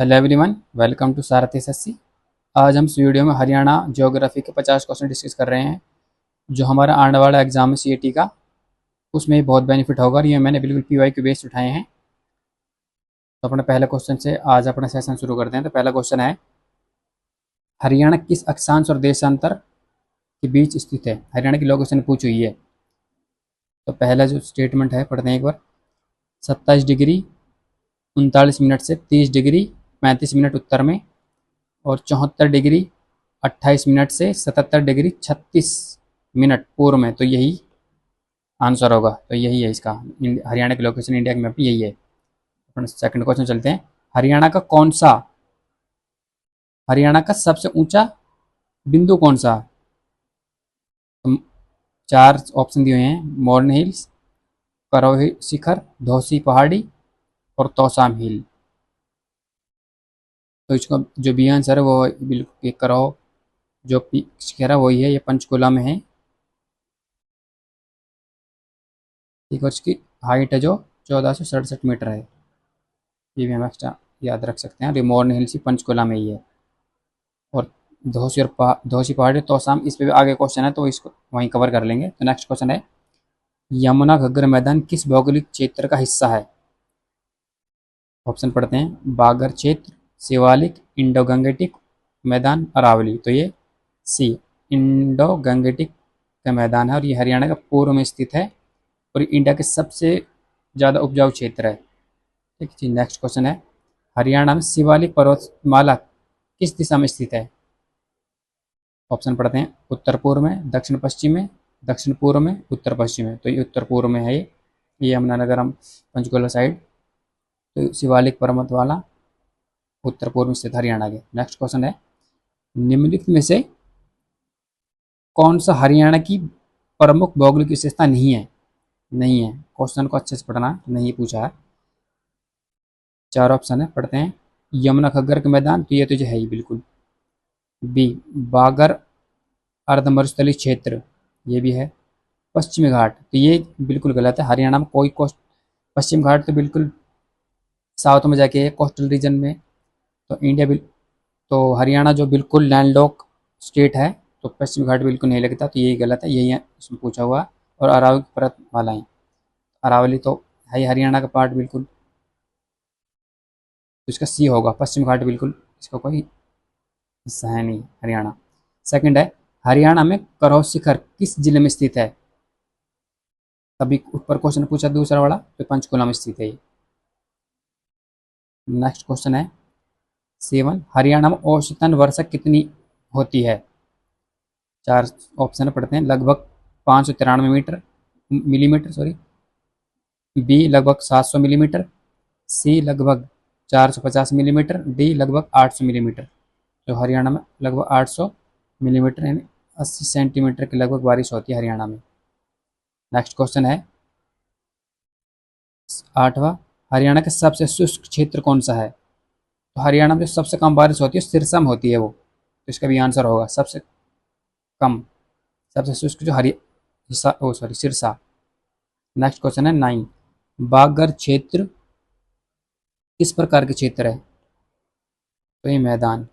Hello everyone, welcome to Sarathi SSC. आज हम इस वीडियो में हरियाणा ज्योग्राफी के 50 क्वेश्चन डिस्कस कर रहे हैं। जो हमारा आने वाला एग्जाम है सीईटी का, उसमें बहुत बेनिफिट होगा और ये मैंने बिल्कुल पीवाईक्यू बेस्ड उठाए हैं। तो अपने पहले क्वेश्चन से आज अपना सेशन शुरू करते हैं। तो पहला क्वेश्चन है, हरियाणा किस अक्षांश और देशांतर के बीच स्थित है? हरियाणा की लोकेशन पूछी हुई है। तो पहला जो स्टेटमेंट है पढ़ते हैं एक बार। 27 डिग्री 39 मिनट से 30 डिग्री 35 मिनट उत्तर में, और 74 डिग्री 28 मिनट से 77 डिग्री 36 मिनट पूर्व में। तो यही आंसर होगा। तो यही है इसका, हरियाणा की लोकेशन इंडिया के मैप में यही है। अपन सेकंड क्वेश्चन चलते हैं। हरियाणा का सबसे ऊंचा बिंदु कौन सा? तो चार ऑप्शन दिए हुए हैं: मोरन हिल्स, करोही शिखर, धौसी पहाड़ी और तोसाम हिल। तो इसका जो बी आंसर है वो बिल्कुल ये करो, जो शिखर है वही है, ये पंचकुला में है। ठीक है, उसकी हाइट है जो 1467 मीटर है। ये भी हम एक्स्ट्रा याद रख सकते हैं। रिमोर्न हिल्स पंचकुला में ही है। और धौसी पहाड़ी तोसाम, इस पे भी आगे क्वेश्चन है तो इसको वहीं कवर कर लेंगे। तो नेक्स्ट क्वेश्चन है, यमुना घग्गर मैदान किस भौगोलिक क्षेत्र का हिस्सा है? ऑप्शन पढ़ते हैं: बागर क्षेत्र, शिवालिक, इंडो गंगेटिक मैदान, अरावली। तो ये सी, इंडो गंगेटिक का मैदान है और ये हरियाणा का पूर्व में स्थित है और इंडिया के सबसे ज़्यादा उपजाऊ क्षेत्र है। ठीक है, नेक्स्ट क्वेश्चन है, हरियाणा में शिवालिक पर्वतमाला किस दिशा में स्थित है? ऑप्शन पढ़ते हैं: उत्तर पूर्व में, दक्षिण पश्चिम में, दक्षिण पूर्व में, उत्तर पश्चिम में। तो ये उत्तर पूर्व में है। ये यमुनानगर हम पंचकुला साइड। तो शिवालिक पर्वतमाला उत्तर पूर्व में स्थित हरियाणा के। नेक्स्ट क्वेश्चन है, निम्नलिखित में से कौन सा हरियाणा की प्रमुख भौगोलिक विशेषता नहीं है? नहीं है, क्वेश्चन को अच्छे से पढ़ना, नहीं पूछा है। चार ऑप्शन है, पढ़ते हैं: यमुना खग्गर के मैदान, तो ये तो जो है ही बिल्कुल। बी, बागर अर्धमरुस्थलीय क्षेत्र, ये भी है। पश्चिमी घाट, तो ये बिल्कुल गलत है। हरियाणा में कोई कोस्ट पश्चिम घाट तो बिल्कुल साउथ में जाके है, कोस्टल रीजन में। तो तो हरियाणा जो बिल्कुल लैंडलॉक स्टेट है, तो पश्चिमी घाट बिल्कुल नहीं लगता। तो यही गलत है, यही है इसमें पूछा हुआ। और अरावली पर्वतमालाएं, अरावली तो है ही हरियाणा का पार्ट बिल्कुल। तो इसका सी होगा, पश्चिम घाट बिल्कुल इसका कोई हिस्सा है नहीं हरियाणा। सेकंड है, हरियाणा में करौह शिखर किस जिले में स्थित है? तभी ऊपर क्वेश्चन पूछा दूसरा वाला, तो पंचकुला में स्थित है ये। नेक्स्ट क्वेश्चन है 7, हरियाणा में औसतन वर्षा कितनी होती है? चार ऑप्शन पढ़ते हैं: लगभग 593 मिलीमीटर, सॉरी। बी, लगभग 700 मिलीमीटर। सी, लगभग 450 मिलीमीटर। डी, लगभग 800 मिलीमीटर। जो हरियाणा में लगभग 800 मिलीमीटर यानी 80 सेंटीमीटर की लगभग बारिश होती है हरियाणा में। नेक्स्ट क्वेश्चन है 8वां, हरियाणा का सबसे शुष्क क्षेत्र कौन सा है? तो हरियाणा में जो सबसे कम बारिश होती है सिरसा में होती है वो। तो इसका भी आंसर होगा सबसे कम, सबसे शुष्क जो हिस्सा, ओ सॉरी, सिरसा। नेक्स्ट क्वेश्चन है 9, बागर क्षेत्र किस प्रकार के क्षेत्र है? तो ये मैदान।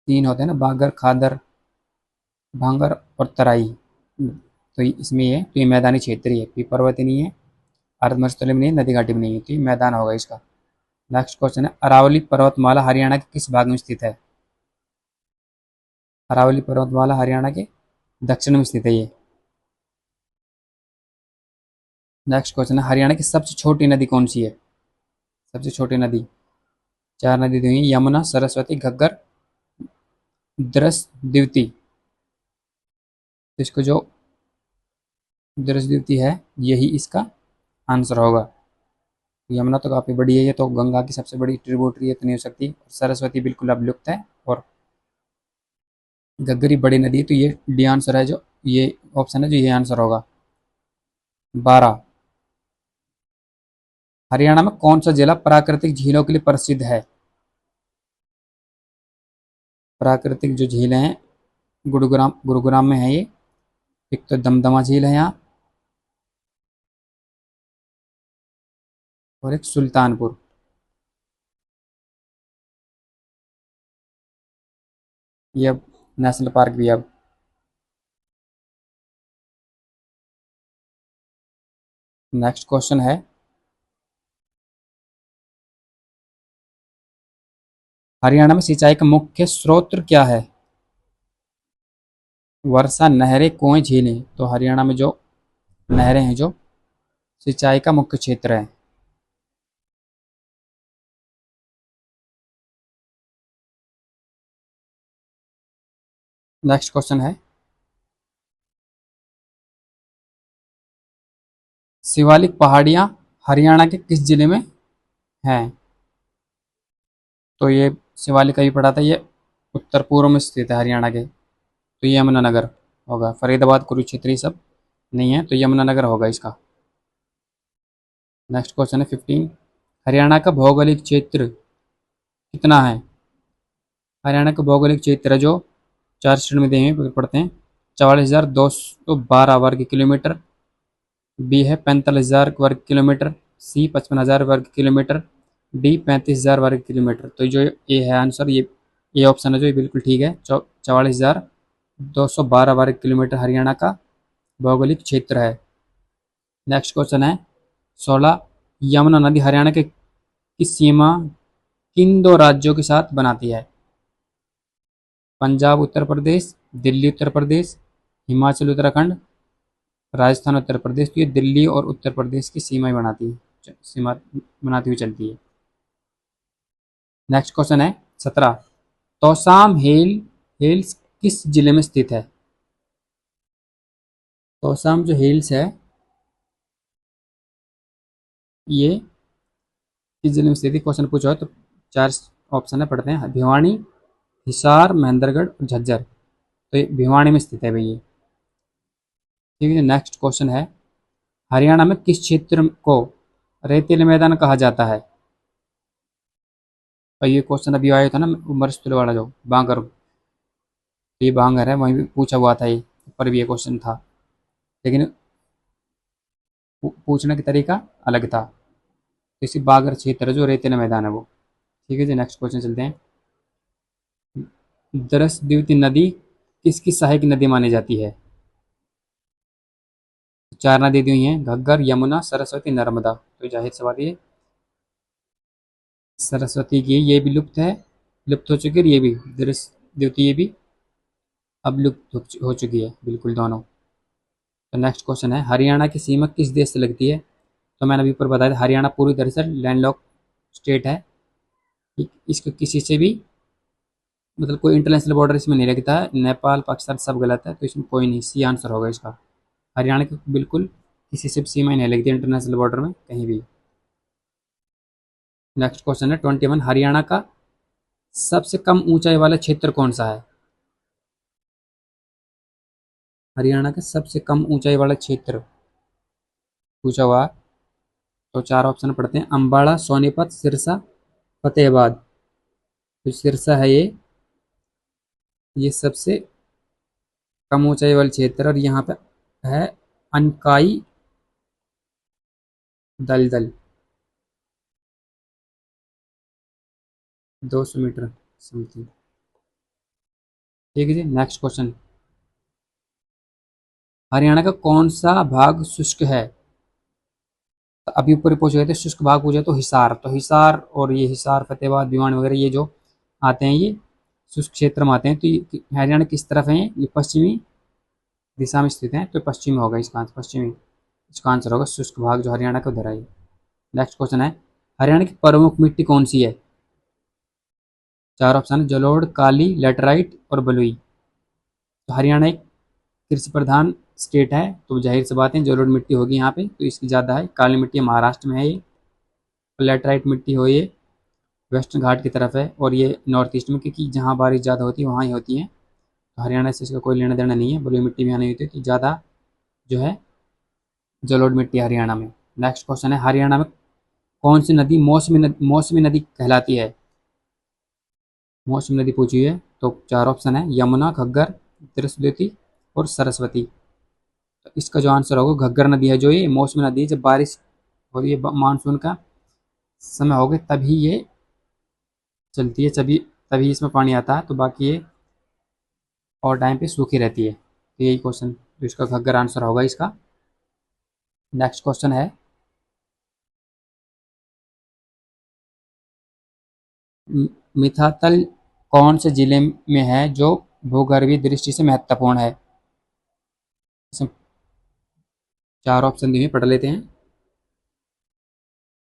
3 होते हैं ना, बागर, खादर, भांगर और तराई। तो इसमें ये तो ये मैदानी क्षेत्र ही है, कोई पर्वत नहीं है, अर्धमरुस्थलीय में नहीं है, नदी घाटी में नहीं है। तो ये मैदान होगा इसका। नेक्स्ट क्वेश्चन है, अरावली पर्वतमाला हरियाणा के किस भाग में स्थित है? अरावली पर्वतमाला हरियाणा के दक्षिण में स्थित है ये। नेक्स्ट क्वेश्चन है, हरियाणा की सबसे छोटी नदी कौन सी है? सबसे छोटी नदी, चार नदी दी हुई हैं: यमुना, सरस्वती, घग्गर, द्रस तो इसको जो द्रस है यही इसका आंसर होगा। यमुना तो काफ़ी बड़ी है, ये तो गंगा की सबसे बड़ी ट्रिब्यूटरी है, तो नहीं हो सकती। सरस्वती बिल्कुल अब लुप्त है और घग्गरी बड़ी नदी है। तो ये डी आंसर है, जो ये ऑप्शन है जो ये आंसर होगा। 12, हरियाणा में कौन सा जिला प्राकृतिक झीलों के लिए प्रसिद्ध है? प्राकृतिक जो झीलें हैं, गुरुग्राम गुरुग्राम में है ये। एक तो दमदमा झील है यहाँ, और एक सुल्तानपुर। ये अब नेशनल पार्क भी है अब। नेक्स्ट क्वेश्चन है, हरियाणा में सिंचाई का मुख्य स्रोत क्या है? वर्षा, नहरें, कुएं, झीलें। तो हरियाणा में जो नहरें हैं जो सिंचाई का मुख्य क्षेत्र है। नेक्स्ट क्वेश्चन है, शिवालिक पहाड़ियाँ हरियाणा के किस जिले में हैं? तो ये शिवालिक का भी पड़ा था, ये उत्तर पूर्व में स्थित है हरियाणा के। तो ये यमुनानगर होगा। फरीदाबाद, कुरुक्षेत्र ये सब नहीं है, तो यमुनानगर होगा इसका। नेक्स्ट क्वेश्चन है 15, हरियाणा का भौगोलिक क्षेत्र कितना है? हरियाणा का भौगोलिक क्षेत्र जो 4 श्रेणी में दिए हैं पढ़ते हैं। 44,212 वर्ग किलोमीटर, बी है 45,000 वर्ग किलोमीटर, सी 55,000 वर्ग किलोमीटर, डी 35,000 वर्ग किलोमीटर। तो जो ये है आंसर, ये ऑप्शन है जो ये बिल्कुल ठीक है। 44,212 वर्ग किलोमीटर हरियाणा का भौगोलिक क्षेत्र है। नेक्स्ट क्वेश्चन है 16, यमुना नदी हरियाणा के किस सीमा किन दो राज्यों के साथ बनाती है? पंजाब उत्तर प्रदेश, दिल्ली उत्तर प्रदेश, हिमाचल उत्तराखंड, राजस्थान उत्तर प्रदेश। तो ये दिल्ली और उत्तर प्रदेश की सीमा बनाती हुई चलती है। नेक्स्ट क्वेश्चन है 17, तोसाम हिल्स किस जिले में स्थित है? तोसाम जो हिल्स है ये किस जिले में स्थित है? क्वेश्चन पूछा है तो 4 ऑप्शन है, पढ़ते हैं। भिवानी, हिसार, महेंद्रगढ़ और झज्जर। तो ये भिवानी में स्थित है भैया। ठीक है, नेक्स्ट क्वेश्चन है, हरियाणा में किस क्षेत्र को रेतीले मैदान कहा जाता है? और ये क्वेश्चन अभी आया था ना मरुस्थल वाला, जो बांगर, ये बांगर है, वहीं भी पूछा हुआ था, ये पर भी ये क्वेश्चन था, लेकिन पूछने का तरीका अलग था। इसी बागर क्षेत्र जो रेतीला मैदान है वो। ठीक है जी, नेक्स्ट क्वेश्चन चलते हैं। दरसद्युति नदी किसकी सहायक नदी मानी जाती है? 4 नदी दी हुई हैं, घग्गर, यमुना, सरस्वती, नर्मदा। तो जाहिर सी बात ये सरस्वती की ये भी लुप्त है, लुप्त हो चुकी है, ये भी दरसद्युति ये भी अब लुप्त हो चुकी है, बिल्कुल दोनों। तो नेक्स्ट क्वेश्चन है, हरियाणा की सीमा किस देश से लगती है? तो मैंने अभी ऊपर बताया था, हरियाणा पूरी तरह से लैंडलॉक स्टेट है। इसको किसी से भी मतलब कोई इंटरनेशनल बॉर्डर इसमें नहीं लगता है। नेपाल, पाकिस्तान सब गलत है, तो इसमें कोई नहीं, सी आंसर होगा इसका। हरियाणा की बिल्कुल किसी से भी सीमा ही नहीं लगती इंटरनेशनल बॉर्डर में कहीं भी। नेक्स्ट क्वेश्चन है 21, हरियाणा का सबसे कम ऊंचाई वाला क्षेत्र कौन सा है? हरियाणा का सबसे कम ऊंचाई वाला क्षेत्र पूछा हुआ। तो 4 ऑप्शन पढ़ते हैं, अम्बाड़ा, सोनीपत, सिरसा, फतेहाबाद। तो सिरसा है ये सबसे कम ऊंचाई वाला क्षेत्र, और यहाँ पे है अनकाई दलदल, 200 मीटर समथिंग। ठीक है जी, नेक्स्ट क्वेश्चन, हरियाणा का कौन सा भाग शुष्क है? तो अभी ऊपर पूछे गए थे शुष्क भाग पूछे, तो हिसार। तो हिसार और ये हिसार, फतेहाबाद, भिवानी वगैरह ये जो आते हैं ये शुष्क क्षेत्र में आते हैं। तो ये हरियाणा किस तरफ है? ये पश्चिमी दिशा में स्थित है, तो पश्चिम होगा इसका आंसर, पश्चिमी इसका आंसर होगा शुष्क भाग जो हरियाणा का उधर है। नेक्स्ट क्वेश्चन है, हरियाणा की प्रमुख मिट्टी कौन सी है? 4 ऑप्शन है, जलोढ़, काली, लेटराइट और बलुई। तो हरियाणा एक कृषि प्रधान स्टेट है, तो जाहिर सी बात है जलोढ़ मिट्टी होगी यहाँ पे, तो इसकी ज़्यादा है। काली मिट्टी महाराष्ट्र में है ये। लेटराइट मिट्टी हो ये वेस्टर्न घाट की तरफ है, और ये नॉर्थ ईस्ट में, क्योंकि जहाँ बारिश ज़्यादा होती है वहाँ ही होती है। तो हरियाणा से इसका कोई लेना देना नहीं है। बलुई मिट्टी भी यहाँ नहीं होती, तो ज़्यादा जो है जलोढ़ मिट्टी हरियाणा में। नेक्स्ट क्वेश्चन है, हरियाणा में कौन सी नदी मौसमी नदी कहलाती है? मौसमी नदी पूछी है, तो 4 ऑप्शन है, यमुना, घग्गर, तिरस्वती और सरस्वती। तो इसका जो आंसर होगा घग्गर नदी है, जो ये मौसमी नदी है, जब बारिश हो रही है मानसून का समय हो गए तभी ये चलती है, तभी तभी इसमें पानी आता है, तो बाकी ये और टाइम पे सूखी रहती है। तो यही क्वेश्चन जो इसका घग्गर आंसर होगा इसका। नेक्स्ट क्वेश्चन है, मिथातल कौन से जिले में है जो भूगर्भीय दृष्टि से महत्वपूर्ण है? इसमें चार ऑप्शन दिए हैं, पढ़ लेते हैं।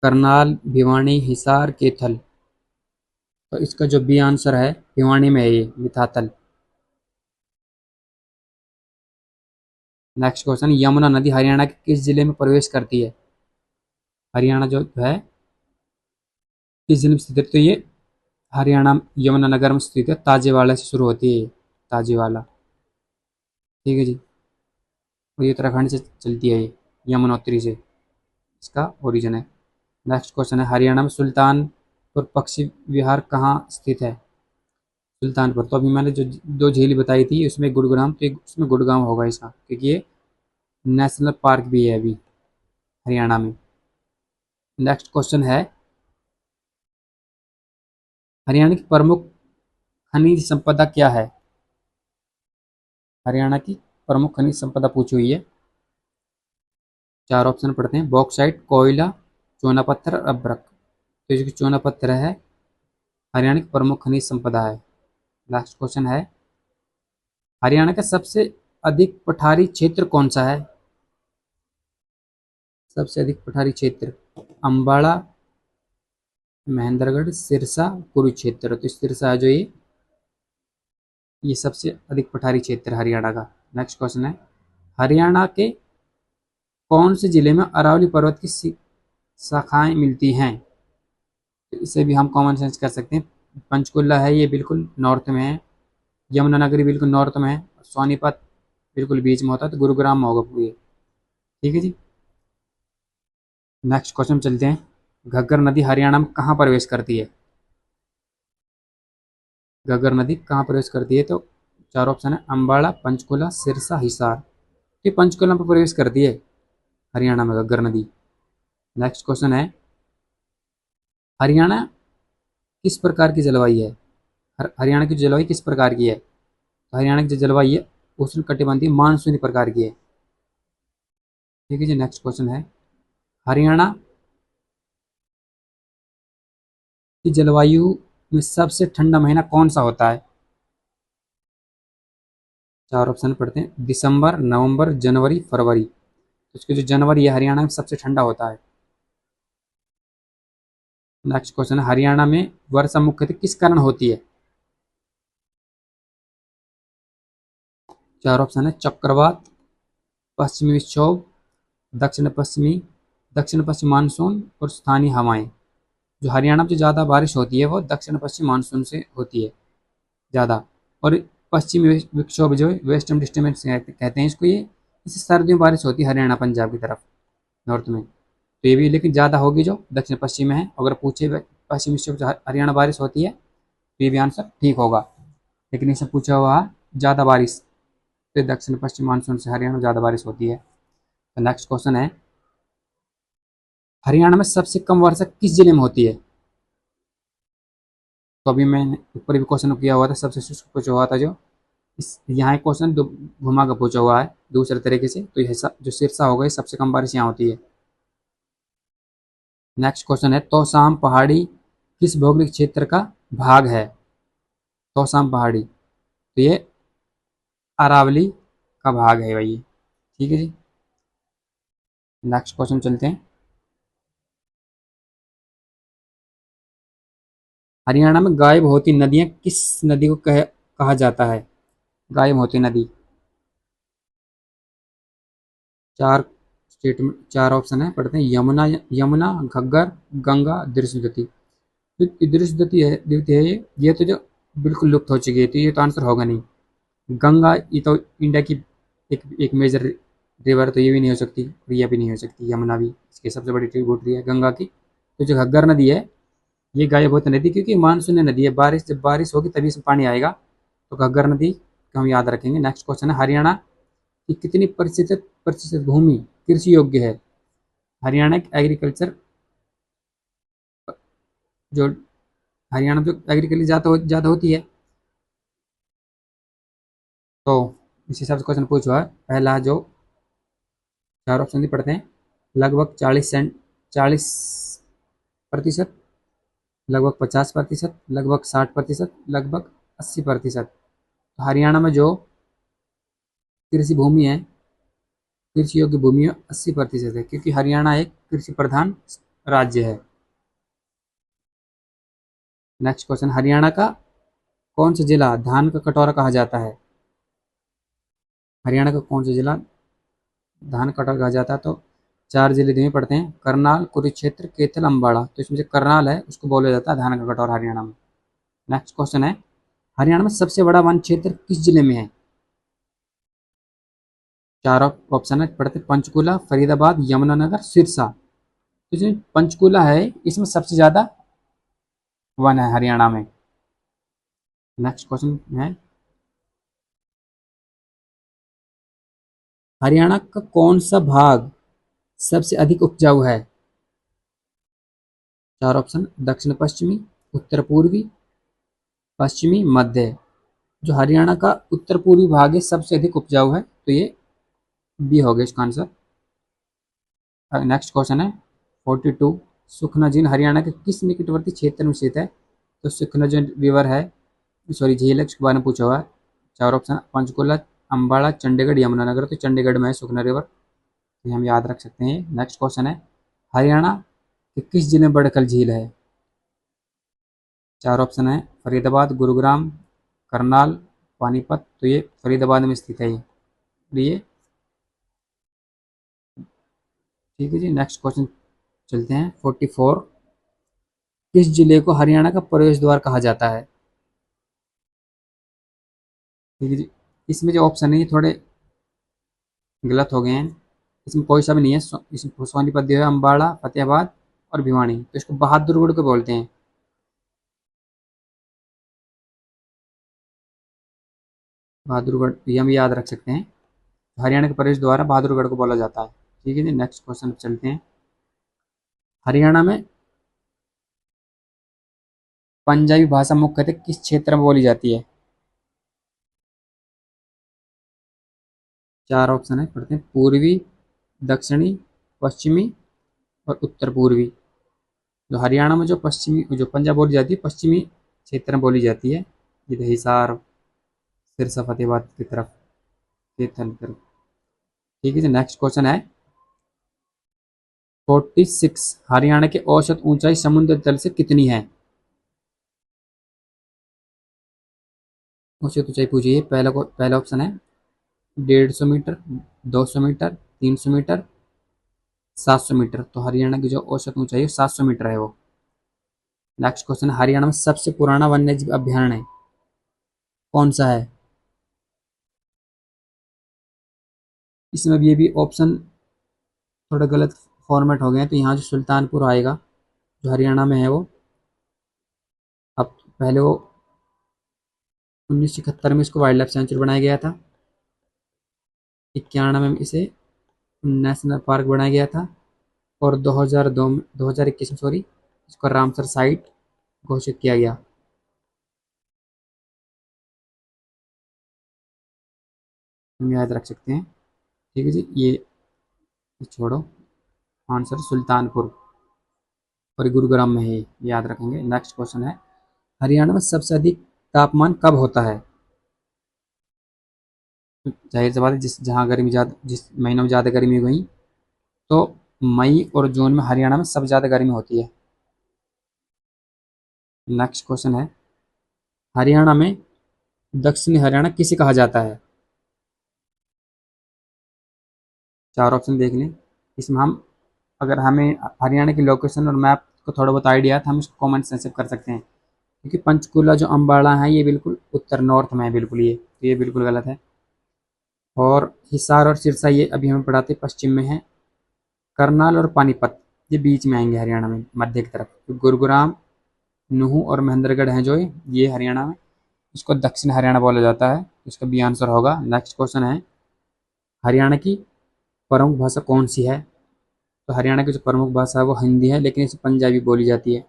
करनाल, भिवानी, हिसार, कैथल। तो इसका जो बी आंसर है, भिवानी में है ये मिथातल। नेक्स्ट क्वेश्चन, यमुना नदी हरियाणा के किस जिले में प्रवेश करती है? हरियाणा जो है किस जिले में स्थित है? तो ये हरियाणा यमुनानगर में स्थित है, ताजेवाला से शुरू होती है ये, ताजेवाला। ठीक है जी। और ये उत्तराखंड से चलती है ये, यमुनोत्री से इसका ओरिजिन है। नेक्स्ट क्वेश्चन है, हरियाणा में सुल्तानपुर पक्षी विहार कहाँ स्थित है? सुल्तानपुर, तो अभी मैंने जो दो झील बताई थी उसमें गुड़गांव, तो उसमें गुड़गांव होगा इसका, क्योंकि ये नेशनल पार्क भी है अभी हरियाणा में। नेक्स्ट क्वेश्चन है, हरियाणा की प्रमुख खनिज संपदा क्या है? हरियाणा की प्रमुख खनिज संपदा पूछी हुई है। चार ऑप्शन पढ़ते हैं, बॉक्साइट, कोयला, चूना पत्थर और अभ्रक। तो जो चूना पत्थर है हरियाणा की प्रमुख खनिज संपदा है। लास्ट क्वेश्चन है, हरियाणा का सबसे अधिक पठारी क्षेत्र कौन सा है? सबसे अधिक पठारी क्षेत्र, अम्बाड़ा, महेंद्रगढ़, सिरसा, कुरुक्षेत्र। तो सिरसा है जो ये सबसे अधिक पठारी क्षेत्र हरियाणा का। नेक्स्ट क्वेश्चन है, हरियाणा के कौन से जिले में अरावली पर्वत की शाखाएं मिलती हैं? तो इसे भी हम कॉमन सेंस कर सकते हैं। पंचकुला है ये बिल्कुल नॉर्थ में है, यमुनानगरी बिल्कुल नॉर्थ में है, सोनीपत बिल्कुल बीच में होता है, तो गुरुग्राम में होगा पूरी। ठीक है जी। नेक्स्ट क्वेश्चन चलते हैं, घग्गर नदी हरियाणा में कहाँ प्रवेश करती है? घग्गर नदी कहाँ प्रवेश करती है? तो चार ऑप्शन है, अम्बाड़ा, पंचकुला, सिरसा, हिसार। ये पंचकुला में प्रवेश करती है हरियाणा में घग्गर नदी। नेक्स्ट क्वेश्चन है, हरियाणा किस प्रकार की जलवायु है? हरियाणा की जलवायु किस प्रकार की है? तो हरियाणा की जो जलवायु है उष्ण कटिबंधीय मानसूनी प्रकार की है। ठीक है जी। नेक्स्ट क्वेश्चन है, हरियाणा की जलवायु में सबसे ठंडा महीना कौन सा होता है? चार ऑप्शन पढ़ते हैं, दिसंबर, नवंबर, जनवरी, फरवरी। तो इसके जो जनवरी है हरियाणा में सबसे ठंडा होता है। नेक्स्ट क्वेश्चन है, हरियाणा में वर्षा मुख्यतः किस कारण होती है? चार ऑप्शन है, चक्रवात, पश्चिमी विक्षोभ, दक्षिण पश्चिमी दक्षिण पश्चिम मानसून और स्थानीय हवाएं। जो हरियाणा में जो ज़्यादा बारिश होती है वो दक्षिण पश्चिम मानसून से होती है ज़्यादा। और पश्चिमी विक्षोभ जो वेस्टर्न डिस्टर्बेंस कहते हैं इसको, ये इससे सर्दियों में बारिश होती है हरियाणा पंजाब की तरफ, नॉर्थ में। तो ये भी लेकिन ज़्यादा होगी जो दक्षिण पश्चिम में है। अगर पूछे पश्चिमी विक्षोभ जो हरियाणा बारिश होती है तो ये भी आंसर ठीक होगा। लेकिन इससे पूछा हुआ ज़्यादा बारिश, तो दक्षिण पश्चिम मानसून से हरियाणा में ज़्यादा बारिश होती है। तो नेक्स्ट क्वेश्चन है, हरियाणा में सबसे कम वर्षा किस जिले में होती है? तो अभी मैंने ऊपर भी क्वेश्चन किया हुआ था, सबसे शुष्क पूछा हुआ था जो इस यहाँ एक क्वेश्चन घुमा कर पूछा हुआ है दूसरे तरीके से। तो ये जो सिरसा होगा ये सबसे कम बारिश यहाँ होती है। नेक्स्ट क्वेश्चन है, तोसाम पहाड़ी किस भौगोलिक क्षेत्र का भाग है? तोसाम पहाड़ी, तो ये अरावली का भाग है भाई। ठीक है जी। नेक्स्ट क्वेश्चन चलते हैं, हरियाणा में गायब होती नदियाँ किस नदी को कहा जाता है? गायब होती नदी, चार स्टेटमेंट, चार ऑप्शन है, पढ़ते हैं, यमुना, यमुना, घग्गर, गंगा, दृश्यवती। तो दृश्यवती है, द्वितीय है ये तो जो बिल्कुल लुप्त हो चुकी है, तो ये तो आंसर होगा नहीं। गंगा ये तो इंडिया की एक एक मेजर रिवर, तो ये भी नहीं हो सकती और ये भी नहीं हो सकती। यमुना भी इसकी सबसे बड़ी ट्रिब्यूटरी है गंगा की। तो जो घग्गर नदी है ये गायब होती नदी, क्योंकि मानसून नदी है, बारिश जब बारिश होगी तभी इसमें पानी आएगा। तो घग्गर नदी को हम याद रखेंगे। नेक्स्ट क्वेश्चन है, हरियाणा की कितनी प्रतिशत प्रतिशत भूमि कृषि योग्य है? हरियाणा एक एग्रीकल्चर जो हरियाणा में जो एग्रीकल्चर ज़्यादा होती है। तो इस हिसाब से क्वेश्चन पूछा है। पहला जो चार ऑप्शन पढ़ते हैं। लगभग 40%, लगभग 50%, लगभग 60%, लगभग 80%। तो हरियाणा में जो कृषि भूमि है, कृषि योग्य भूमि 80% है, क्योंकि हरियाणा एक कृषि प्रधान राज्य है। नेक्स्ट क्वेश्चन, हरियाणा का कौन सा जिला धान का कटोरा कहा जाता है? हरियाणा का कौन सा जिला धान का कटोरा कहा जाता है? तो चार जिले में पड़ते हैं, करनाल, कुरुक्षेत्र, कैथल, अम्बाड़ा। तो इसमें जो करनाल है उसको बोला जाता है धान का कटोरा हरियाणा में। नेक्स्ट क्वेश्चन है, हरियाणा में सबसे बड़ा वन क्षेत्र किस जिले में है? चार ऑप्शन है पढ़ते, पंचकुला, फरीदाबाद, यमुनानगर, सिरसा। तो जो पंचकुला है इसमें सबसे ज्यादा वन है हरियाणा में। नेक्स्ट क्वेश्चन है, हरियाणा का कौन सा भाग सबसे अधिक उपजाऊ है? चार ऑप्शन, दक्षिण पश्चिमी, उत्तर पूर्वी, पश्चिमी, मध्य। जो हरियाणा का उत्तर पूर्वी भाग है सबसे अधिक उपजाऊ है, तो ये बी हो गया इसका आंसर। नेक्स्ट क्वेश्चन है 42, सुखना झील हरियाणा के किस निकटवर्ती क्षेत्र में स्थित है? तो सुखना जो रिवर है, सॉरी झील है, उसके बारे में पूछा हुआ है। चार ऑप्शन, पंचकुला, अम्बाड़ा, चंडीगढ़, यमुनानगर। तो चंडीगढ़ में है सुखना रिवर, ये हम याद रख सकते हैं। नेक्स्ट क्वेश्चन है, हरियाणा के किस जिले में बड़कल झील है? चार ऑप्शन है, फरीदाबाद, गुरुग्राम, करनाल, पानीपत। तो ये फरीदाबाद में स्थित है ये। ठीक है जी, नेक्स्ट क्वेश्चन चलते हैं 44, किस जिले को हरियाणा का प्रवेश द्वार कहा जाता है? ठीक है जी, इसमें जो ऑप्शन है ये थोड़े गलत हो गए हैं। इसमें कोई सा भी नहीं है। इसमें सोनीपत दिया है, अम्बाड़ा, फतेहाबाद और भिवानी। तो इसको बहादुरगढ़ को बोलते हैं। बहादुरगढ़, ये हम याद रख सकते हैं। हरियाणा के प्रवेश द्वार बहादुरगढ़ को बोला जाता है। ठीक है जी, नेक्स्ट क्वेश्चन चलते हैं। हरियाणा में पंजाबी भाषा मुख्यतः किस क्षेत्र में बोली जाती है? चार ऑप्शन है पढ़ते हैं, पूर्वी, दक्षिणी, पश्चिमी और उत्तर पूर्वी। जो हरियाणा में जो पश्चिमी जो पंजाब बोली जाती है पश्चिमी क्षेत्र में बोली जाती है, इधर हिसार, सिरसा, फतेहाबाद की तरफ, कैथल की तरफ। ठीक है जी, नेक्स्ट क्वेश्चन है 46, हरियाणा की औसत ऊंचाई समुद्र तल से कितनी है? औसत ऊंचाई पूछी है। पहला ऑप्शन है 150 मीटर, 200 मीटर, 300 मीटर, 700 मीटर। तो हरियाणा की जो औसत ऊंचाई है 700 मीटर है वो। नेक्स्ट क्वेश्चन, हरियाणा में सबसे पुराना वन्य जीव अभ्यारण्य कौन सा है? इसमें भी ये भी ऑप्शन थोड़ा गलत फॉर्मेट हो गए हैं। तो यहाँ जो सुल्तानपुर आएगा जो हरियाणा में है वो, अब पहले वो 1971 में इसको वाइल्ड लाइफ सेंचुरी बनाया गया था, 91 में इसे नेशनल पार्क बनाया गया था, और 2021 में सॉरी इसको रामसर साइट घोषित किया गया। हम याद रख सकते हैं। ठीक है जी, ये छोड़ो, आंसर सुल्तानपुर और गुरुग्राम में है, याद रखेंगे। नेक्स्ट क्वेश्चन है, हरियाणा में सबसे अधिक तापमान कब होता है? जाहिर सी बात है, जिस महीनों में ज़्यादा गर्मी हुई तो मई और जून में हरियाणा में सबसे ज़्यादा गर्मी होती है। नेक्स्ट क्वेश्चन है, हरियाणा में दक्षिणी हरियाणा किसे कहा जाता है? चार ऑप्शन देख लें। इसमें हम, अगर हमें हरियाणा की लोकेशन और मैप को थोड़ा बहुत आइडिया है तो हम इसको कमेंट सेंस कर सकते हैं, क्योंकि पंचकुला जो अम्बाड़ा है ये बिल्कुल उत्तर नॉर्थ में है, बिल्कुल ये, तो ये बिल्कुल गलत है। और हिसार और सिरसा ये अभी हमें पढ़ाते पश्चिम में है। करनाल और पानीपत ये बीच में आएंगे हरियाणा में, मध्य की तरफ। तो गुरुग्राम, नूहू और महेंद्रगढ़ हैं जो ये हरियाणा में, इसको दक्षिण हरियाणा बोला जाता है। इसका बी आंसर होगा। नेक्स्ट क्वेश्चन है, हरियाणा की प्रमुख भाषा कौन सी है? तो हरियाणा की जो प्रमुख भाषा है वो हिंदी है, लेकिन इसे पंजाबी बोली जाती है।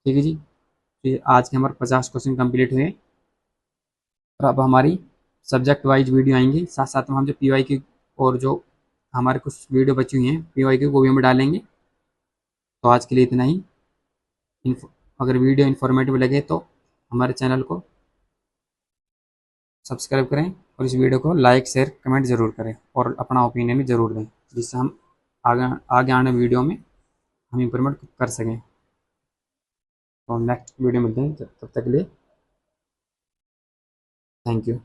ठीक है जी। तो ये आज के हमारे 50 क्वेश्चन कंप्लीट हुए और अब हमारी सब्जेक्ट वाइज वीडियो आएंगी, साथ साथ में हम जो पीवाई की और जो हमारे कुछ वीडियो बची हुई हैं पीवाई की वो भी हम डालेंगे। तो आज के लिए इतना ही। अगर वीडियो इन्फॉर्मेटिव लगे तो हमारे चैनल को सब्सक्राइब करें और इस वीडियो को लाइक शेयर कमेंट ज़रूर करें और अपना ओपिनियन भी ज़रूर दें, जिससे हम आगे आगे आने वीडियो में हम इम्प्रूवमेंट कर सकें। तो नेक्स्ट वीडियो मिलते हैं, तब तक के लिए थैंक यू।